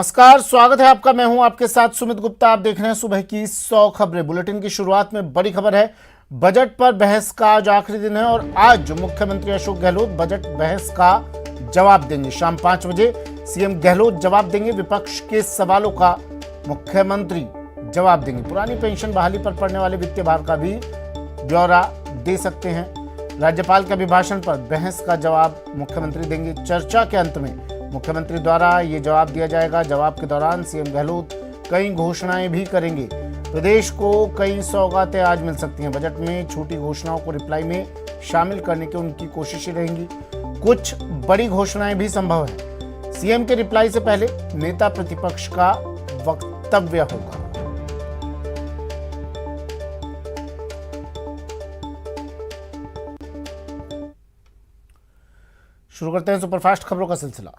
नमस्कार, स्वागत है आपका। मैं हूं आपके साथ सुमित गुप्ता। आप देख रहे हैं सुबह की 100 खबरें। बुलेटिन की शुरुआत में बड़ी खबर है। बजट पर बहस का आज आखिरी दिन है और आज मुख्यमंत्री अशोक गहलोत बजट बहस का जवाब देंगे। शाम 5 बजे सीएम गहलोत जवाब देंगे। विपक्ष के सवालों का मुख्यमंत्री जवाब देंगे। पुरानी पेंशन बहाली पर पड़ने वाले वित्तीय भार का भी ब्यौरा दे सकते हैं। राज्यपाल के अभिभाषण पर बहस का जवाब मुख्यमंत्री देंगे। चर्चा के अंत में मुख्यमंत्री द्वारा ये जवाब दिया जाएगा। जवाब के दौरान सीएम गहलोत कई घोषणाएं भी करेंगे। प्रदेश को कई सौगातें आज मिल सकती हैं। बजट में छोटी घोषणाओं को रिप्लाई में शामिल करने की उनकी कोशिशें रहेंगी। कुछ बड़ी घोषणाएं भी संभव है। सीएम के रिप्लाई से पहले नेता प्रतिपक्ष का वक्तव्य होगा। शुरू करते हैं सुपरफास्ट खबरों का सिलसिला।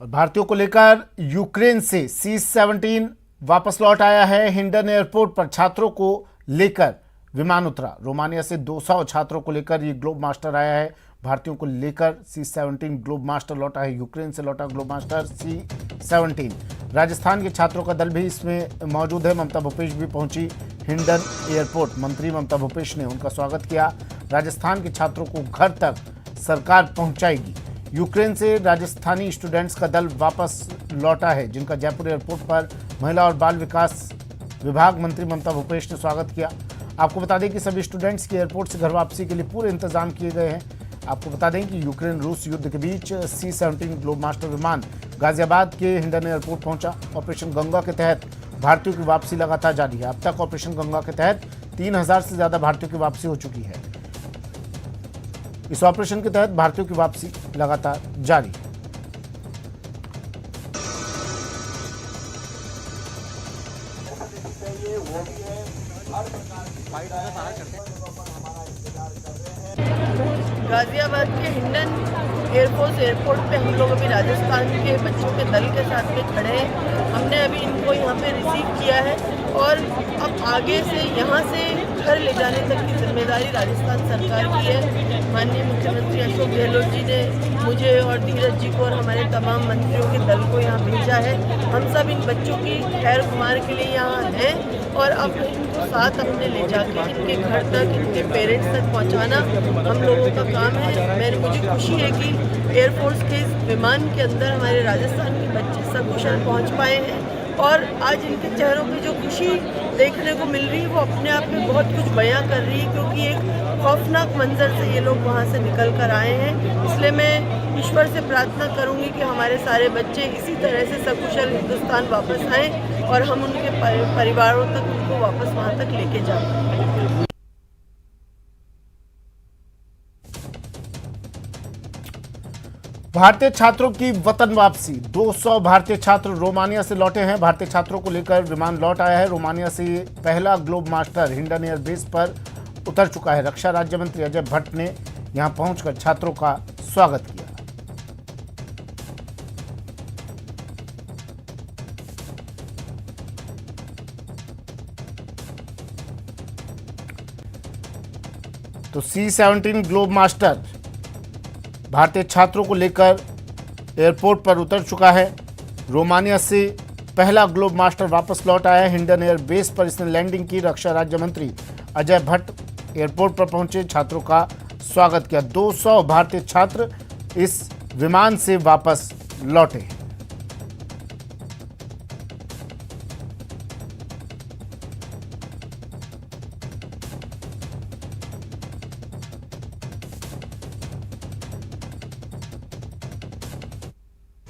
और भारतीयों को लेकर यूक्रेन से C-17 वापस लौट आया है। हिंडन एयरपोर्ट पर छात्रों को लेकर विमान उतरा। रोमानिया से 200 छात्रों को लेकर ये ग्लोब मास्टर आया है। भारतीयों को लेकर C-17 ग्लोब मास्टर लौटा है। यूक्रेन से लौटा ग्लोब मास्टर C-17। राजस्थान के छात्रों का दल भी इसमें मौजूद है। ममता भूपेश भी पहुंची हिंडन एयरपोर्ट। मंत्री ममता भूपेश ने उनका स्वागत किया। राजस्थान के छात्रों को घर तक सरकार पहुंचाएगी। यूक्रेन से राजस्थानी स्टूडेंट्स का दल वापस लौटा है, जिनका जयपुर एयरपोर्ट पर महिला और बाल विकास विभाग मंत्री ममता भूपेश ने स्वागत किया। आपको बता दें कि सभी स्टूडेंट्स की एयरपोर्ट से घर वापसी के लिए पूरे इंतजाम किए गए हैं। आपको बता दें कि यूक्रेन रूस युद्ध के बीच C-17 ग्लोब मास्टर विमान गाजियाबाद के हिंडन एयरपोर्ट पहुंचा। ऑपरेशन गंगा के तहत भारतीयों की वापसी लगातार जारी है। अब तक ऑपरेशन गंगा के तहत 3000 से ज्यादा भारतीयों की वापसी हो चुकी है। इस ऑपरेशन के तहत भारतीयों की वापसी लगातार जारी है। गाजियाबाद के हिंडन एयरपोर्ट पे हम लोग अभी राजस्थान के बच्चों के दल के साथ में खड़े हैं। हमने अभी इनको यहाँ पे रिसीव किया है और अब आगे से यहाँ से घर ले जाने तक की जिम्मेदारी राजस्थान सरकार की है। माननीय मुख्यमंत्री अशोक गहलोत जी ने मुझे और धीरज जी को और हमारे तमाम मंत्रियों के दल को यहाँ भेजा है। हम सब इन बच्चों की खैर खुमार के लिए यहाँ हैं और अब इनको साथ अपने ले जाकर इनके घर तक, इनके पेरेंट्स तक पहुँचाना हम लोगों का काम है। मुझे खुशी है कि एयरफोर्स के इस विमान के अंदर हमारे राजस्थान के बच्चे सकुशल पहुँच पाए हैं और आज इनके चेहरों पे जो खुशी देखने को मिल रही है वो अपने आप में बहुत कुछ बयां कर रही है, क्योंकि एक खौफनाक मंजर से ये लोग वहाँ से निकल कर आए हैं। इसलिए मैं ईश्वर से प्रार्थना करूँगी कि हमारे सारे बच्चे इसी तरह से सकुशल हिंदुस्तान वापस आएँ और हम उनके परिवारों तक उनको वापस वहाँ तक लेके जाएँ। भारतीय छात्रों की वतन वापसी। 200 भारतीय छात्र रोमानिया से लौटे हैं। भारतीय छात्रों को लेकर विमान लौट आया है। रोमानिया से पहला ग्लोब मास्टर हिंडन एयरबेस पर उतर चुका है। रक्षा राज्य मंत्री अजय भट्ट ने यहां पहुंचकर छात्रों का स्वागत किया। तो C-17 ग्लोब मास्टर भारतीय छात्रों को लेकर एयरपोर्ट पर उतर चुका है। रोमानिया से पहला ग्लोब मास्टर वापस लौट आया है। हिंडन एयर बेस पर इसने लैंडिंग की। रक्षा राज्य मंत्री अजय भट्ट एयरपोर्ट पर पहुंचे, छात्रों का स्वागत किया। 200 भारतीय छात्र इस विमान से वापस लौटे।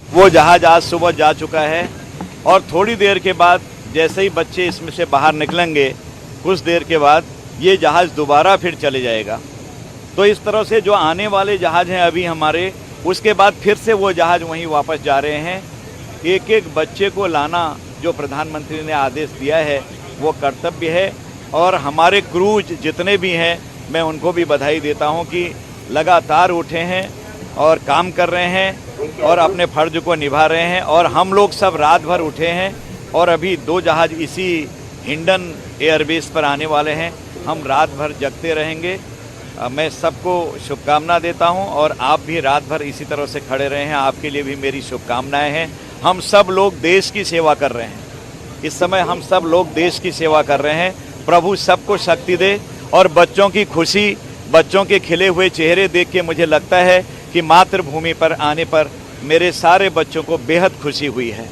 वो जहाज आज सुबह जा चुका है और थोड़ी देर के बाद जैसे ही बच्चे इसमें से बाहर निकलेंगे, कुछ देर के बाद ये जहाज दोबारा फिर चले जाएगा। तो इस तरह से जो आने वाले जहाज हैं अभी हमारे, उसके बाद फिर से वो जहाज वहीं वापस जा रहे हैं। एक एक बच्चे को लाना जो प्रधानमंत्री ने आदेश दिया है वो कर्तव्य है और हमारे क्रूज जितने भी हैं मैं उनको भी बधाई देता हूँ कि लगातार उठे हैं और काम कर रहे हैं और अपने फर्ज को निभा रहे हैं। और हम लोग सब रात भर उठे हैं और अभी 2 जहाज इसी हिंडन एयरबेस पर आने वाले हैं। हम रात भर जगते रहेंगे मैं सबको शुभकामना देता हूं और आप भी रात भर इसी तरह से खड़े रहे हैं। आपके लिए भी मेरी शुभकामनाएं हैं। हम सब लोग देश की सेवा कर रहे हैं। इस समय हम सब लोग देश की सेवा कर रहे हैं। प्रभु सबको शक्ति दे और बच्चों की खुशी, बच्चों के खिले हुए चेहरे देख के मुझे लगता है कि मातृभूमि पर आने पर मेरे सारे बच्चों को बेहद खुशी हुई है।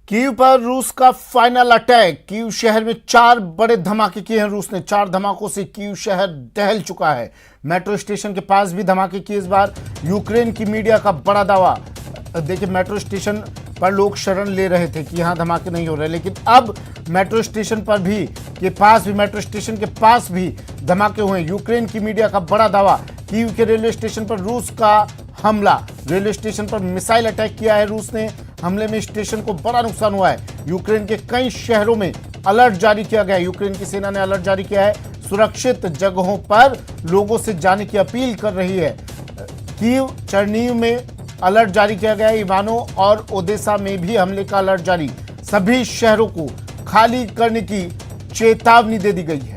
कीव पर रूस का फाइनल अटैक। कीव शहर में 4 बड़े धमाके किए हैं रूस ने। 4 धमाकों से कीव शहर दहल चुका है। मेट्रो स्टेशन के पास भी धमाके किए। इस बार यूक्रेन की मीडिया का बड़ा दावा। देखिए, मेट्रो स्टेशन पर लोग शरण ले रहे थे कि यहां धमाके नहीं हो रहे, लेकिन अब मेट्रो स्टेशन पर भी मेट्रो स्टेशन के पास भी धमाके हुए। यूक्रेन की मीडिया का बड़ा दावा। कीव के रेलवे स्टेशन पर रूस का हमला। रेलवे स्टेशन पर मिसाइल अटैक किया है रूस ने। हमले में स्टेशन को बड़ा नुकसान हुआ है। यूक्रेन के कई शहरों में अलर्ट जारी किया गया है। यूक्रेन की सेना ने अलर्ट जारी किया है। सुरक्षित जगहों पर लोगों से जाने की अपील कर रही है। कीव, चर्नीव में अलर्ट जारी किया गया है। इवानो और ओदेसा में भी हमले का अलर्ट जारी। सभी शहरों को खाली करने की चेतावनी दे दी गई है।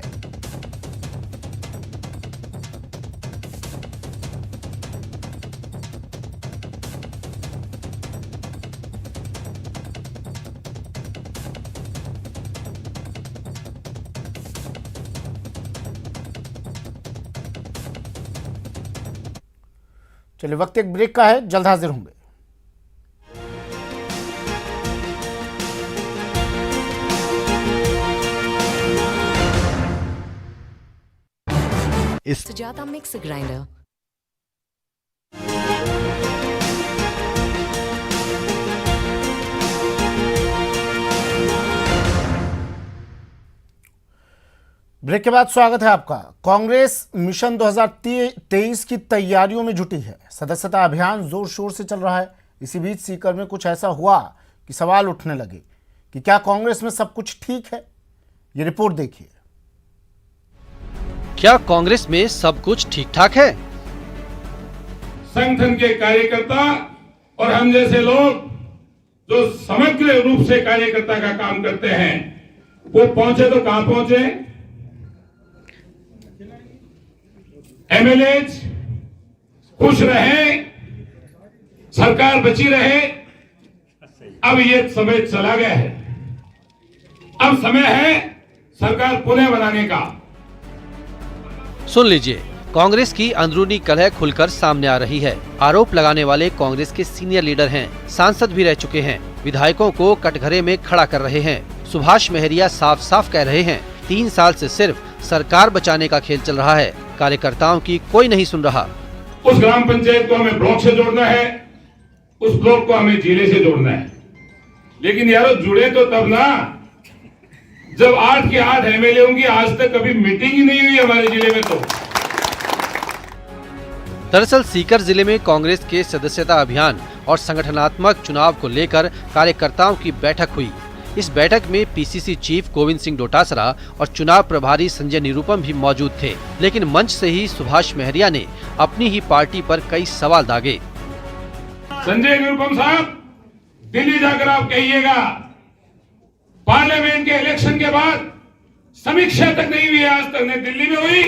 चलिए, वक्त एक ब्रेक का है, जल्द हाजिर होंगे। Sujata Mixer Grinder. ब्रेक के बाद स्वागत है आपका। कांग्रेस मिशन 2023 की तैयारियों में जुटी है। सदस्यता अभियान जोर शोर से चल रहा है। इसी बीच सीकर में कुछ ऐसा हुआ कि सवाल उठने लगे कि क्या कांग्रेस में सब कुछ ठीक है। ये रिपोर्ट देखिए। क्या कांग्रेस में सब कुछ ठीक ठाक है? संगठन के कार्यकर्ता और हम जैसे लोग जो समग्र रूप से कार्यकर्ता का काम करते हैं, वो पहुंचे तो कहां पहुंचे? एमएलए खुश रहे, सरकार बची रहे। अब ये समय चला गया है। अब समय है सरकार पुनः बनाने का। सुन लीजिए, कांग्रेस की अंदरूनी कलह खुलकर सामने आ रही है। आरोप लगाने वाले कांग्रेस के सीनियर लीडर हैं, सांसद भी रह चुके हैं, विधायकों को कटघरे में खड़ा कर रहे हैं। सुभाष महरिया साफ साफ कह रहे हैं, 3 साल से सिर्फ सरकार बचाने का खेल चल रहा है, कार्यकर्ताओं की कोई नहीं सुन रहा। उस ग्राम पंचायत को हमें ब्लॉक से जोड़ना है, उस ब्लॉक को हमें जिले से जोड़ना है। लेकिन यारो, जुड़े तो तब ना जब 8 के 8 एमएलए की आज तक कभी मीटिंग ही नहीं हुई हमारे जिले में। तो दरअसल सीकर जिले में कांग्रेस के सदस्यता अभियान और संगठनात्मक चुनाव को लेकर कार्यकर्ताओं की बैठक हुई। इस बैठक में पीसीसी चीफ गोविंद सिंह डोटासरा और चुनाव प्रभारी संजय निरुपम भी मौजूद थे, लेकिन मंच से ही सुभाष महरिया ने अपनी ही पार्टी पर कई सवाल दागे। संजय निरुपम साहब, दिल्ली जाकर आप कहिएगा, पार्लियामेंट के इलेक्शन के बाद समीक्षा तक नहीं हुई आज तक। न दिल्ली में हुई,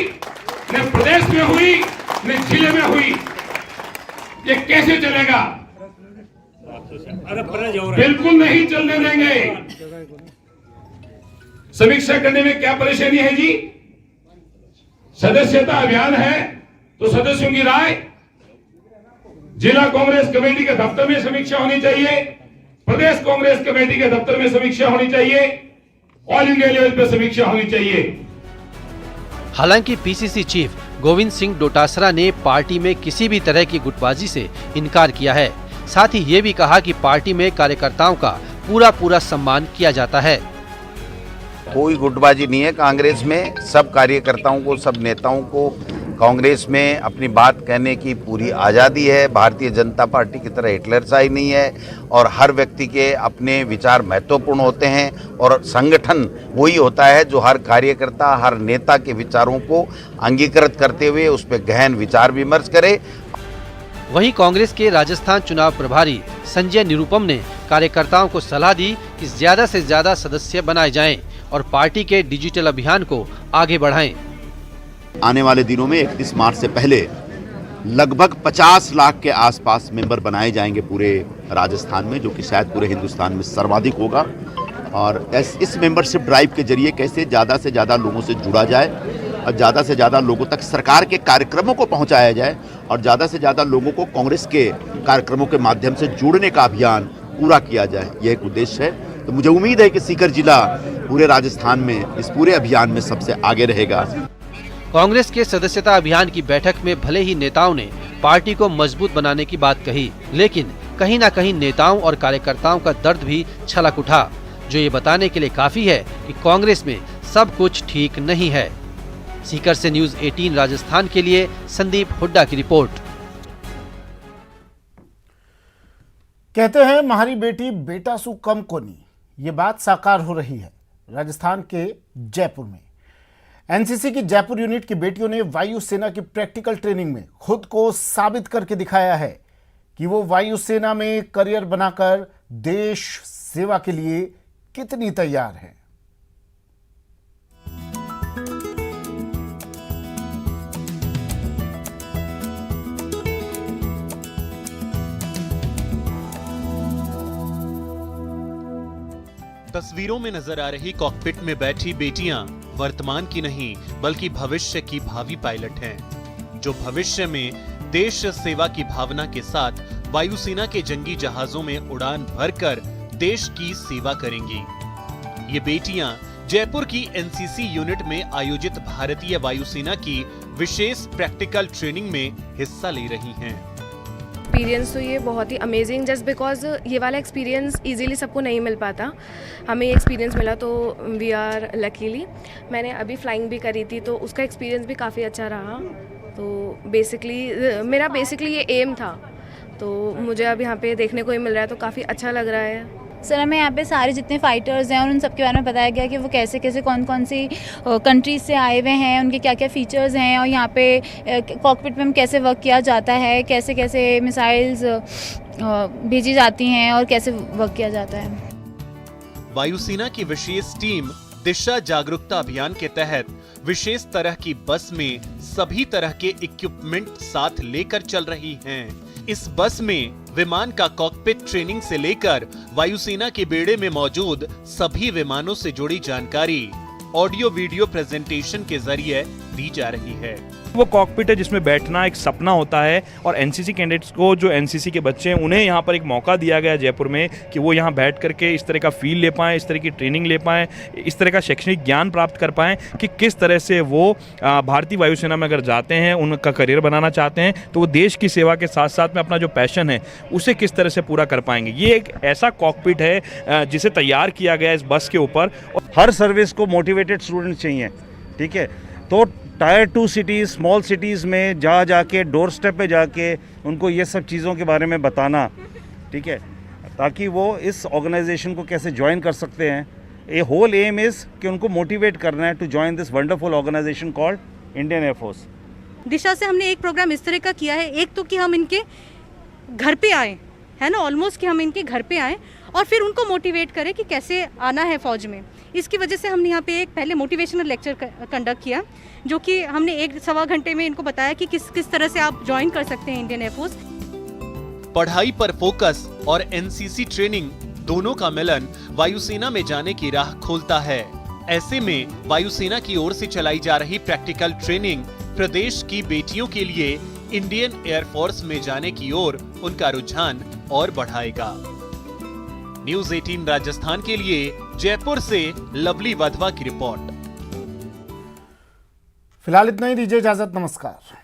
न प्रदेश में हुई, न जिले में हुई। ये कैसे चलेगा? बिल्कुल नहीं चलने देंगे। समीक्षा करने में क्या परेशानी है जी? सदस्यता अभियान है तो सदस्यों की राय जिला कांग्रेस कमेटी के दफ्तर में समीक्षा होनी चाहिए, प्रदेश कांग्रेस कमेटी के दफ्तर में समीक्षा होनी चाहिए, ऑल इंडिया लेवल पर समीक्षा होनी चाहिए। हालांकि पीसीसी चीफ गोविंद सिंह डोटासरा ने पार्टी में किसी भी तरह की गुटबाजी से इनकार किया है। साथ ही ये भी कहा कि पार्टी में कार्यकर्ताओं का पूरा सम्मान किया जाता है। कोई गुटबाजी नहीं है कांग्रेस में। सब कार्यकर्ताओं को, सब नेताओं को कांग्रेस में अपनी बात कहने की पूरी आज़ादी है। भारतीय जनता पार्टी की तरह हिटलरशाही नहीं है और हर व्यक्ति के अपने विचार महत्वपूर्ण होते हैं और संगठन वही होता है जो हर कार्यकर्ता, हर नेता के विचारों को अंगीकृत करते हुए उस पर गहन विचार विमर्श करे। वहीं कांग्रेस के राजस्थान चुनाव प्रभारी संजय निरुपम ने कार्यकर्ताओं को सलाह दी कि ज्यादा से ज्यादा सदस्य बनाए जाएं और पार्टी के डिजिटल अभियान को आगे बढ़ाएं। आने वाले दिनों में 31 मार्च से पहले लगभग 50 लाख के आसपास मेंबर बनाए जाएंगे पूरे राजस्थान में, जो कि शायद पूरे हिंदुस्तान में सर्वाधिक होगा। और इस मेंबरशिप ड्राइव के जरिए कैसे ज़्यादा से ज़्यादा लोगों से जुड़ा जाए और ज़्यादा से ज़्यादा लोगों तक सरकार के कार्यक्रमों को पहुंचाया जाए और ज़्यादा से ज़्यादा लोगों को कांग्रेस के कार्यक्रमों के माध्यम से जोड़ने का अभियान पूरा किया जाए, यह एक उद्देश्य है। तो मुझे उम्मीद है कि सीकर जिला पूरे राजस्थान में इस पूरे अभियान में सबसे आगे रहेगा। कांग्रेस के सदस्यता अभियान की बैठक में भले ही नेताओं ने पार्टी को मजबूत बनाने की बात कही, लेकिन कहीं न कहीं नेताओं और कार्यकर्ताओं का दर्द भी छलक उठा, जो ये बताने के लिए काफी है कि कांग्रेस में सब कुछ ठीक नहीं है। सीकर से न्यूज़ 18 राजस्थान के लिए संदीप हुड्डा की रिपोर्ट। कहते हैं म्हारी बेटी बेटा सु कम कोनी, ये बात साकार हो रही है राजस्थान के जयपुर में। एनसीसी की जयपुर यूनिट की बेटियों ने वायुसेना की प्रैक्टिकल ट्रेनिंग में खुद को साबित करके दिखाया है कि वो वायुसेना में करियर बनाकर देश सेवा के लिए कितनी तैयार है। तस्वीरों में नजर आ रही कॉकपिट में बैठी बेटियां वर्तमान की नहीं बल्कि भविष्य की भावी पायलट हैं, जो भविष्य में देश सेवा की भावना के साथ वायुसेना के जंगी जहाजों में उड़ान भरकर देश की सेवा करेंगी। ये बेटियां जयपुर की एनसीसी यूनिट में आयोजित भारतीय वायुसेना की विशेष प्रैक्टिकल ट्रेनिंग में हिस्सा ले रही हैं। एक्सपीरियंस तो ये बहुत ही अमेजिंग, जस्ट बिकॉज ये वाला एक्सपीरियंस इजीली सबको नहीं मिल पाता। हमें एक्सपीरियंस मिला तो वी आर लकीली। मैंने अभी फ्लाइंग भी करी थी तो उसका एक्सपीरियंस भी काफ़ी अच्छा रहा। तो मेरा बेसिकली ये एम था, तो मुझे अब यहाँ पे देखने को ही मिल रहा है तो काफ़ी अच्छा लग रहा है। सर हमें यहाँ पे सारे जितने फाइटर्स हैं और उन सब के बारे में बताया गया कि वो कैसे कैसे कौन कौन सी कंट्रीज से आए हुए हैं, उनके क्या क्या फीचर्स हैं और यहाँ पे कॉकपिट में कैसे वर्क किया जाता है, कैसे कैसे मिसाइल्स भेजी जाती हैं और कैसे वर्क किया जाता है। वायुसेना की विशेष टीम दिशा जागरूकता अभियान के तहत विशेष तरह की बस में सभी तरह के इक्विपमेंट साथ लेकर चल रही हैं। इस बस में विमान का कॉकपिट ट्रेनिंग से लेकर वायुसेना के बेड़े में मौजूद सभी विमानों से जुड़ी जानकारी ऑडियो वीडियो प्रेजेंटेशन के जरिए दी जा रही है। वो कॉकपिट है जिसमें बैठना एक सपना होता है और एनसीसी कैडेट्स को, जो एनसीसी के बच्चे हैं, उन्हें यहाँ पर एक मौका दिया गया जयपुर में कि वो यहाँ बैठ करके इस तरह का फील ले पाएँ, इस तरह की ट्रेनिंग ले पाएँ, इस तरह का शैक्षणिक ज्ञान प्राप्त कर पाएँ कि किस तरह से वो भारतीय वायुसेना में अगर जाते हैं, उनका करियर बनाना चाहते हैं तो वो देश की सेवा के साथ साथ में अपना जो पैशन है उसे किस तरह से पूरा कर पाएंगे। ये एक ऐसा कॉकपिट है जिसे तैयार किया गया इस बस के ऊपर। हर सर्विस को मोटिवेटेड स्टूडेंट चाहिए, ठीक है। तो टायर 2 सिटीज़, स्मॉल सिटीज़ में जाके डोर स्टेप पे जाके उनको ये सब चीज़ों के बारे में बताना, ठीक है, ताकि वो इस ऑर्गेनाइजेशन को कैसे ज्वाइन कर सकते हैं। ए होल एम इज़ कि उनको मोटिवेट करना है to join this wonderful organisation called Indian air force. दिशा से हमने एक प्रोग्राम इस तरह का किया है, एक तो कि हम इनके घर पे आए, है ना, ऑलमोस्ट कि हम इनके घर पे आए और फिर उनको मोटिवेट करें कि कैसे आना है फौज में। इसकी वजह से हमने यहाँ पे एक पहले मोटिवेशनल लेक्चर कंडक्ट किया, जो कि हमने 1-1.25 घंटे में इनको बताया कि किस तरह से आप ज्वाइन कर सकते हैं इंडियन एयरफोर्स। पढ़ाई पर फोकस और एनसीसी ट्रेनिंग दोनों का मिलन वायुसेना में जाने की राह खोलता है। ऐसे में वायुसेना की ओर से चलाई जा रही प्रैक्टिकल ट्रेनिंग प्रदेश की बेटियों के लिए इंडियन एयरफोर्स में जाने की ओर उनका रुझान और बढ़ाएगा। न्यूज़ 18 राजस्थान के लिए जयपुर से लवली वाधवा की रिपोर्ट। फिलहाल इतना ही, दीजिए इजाजत, नमस्कार।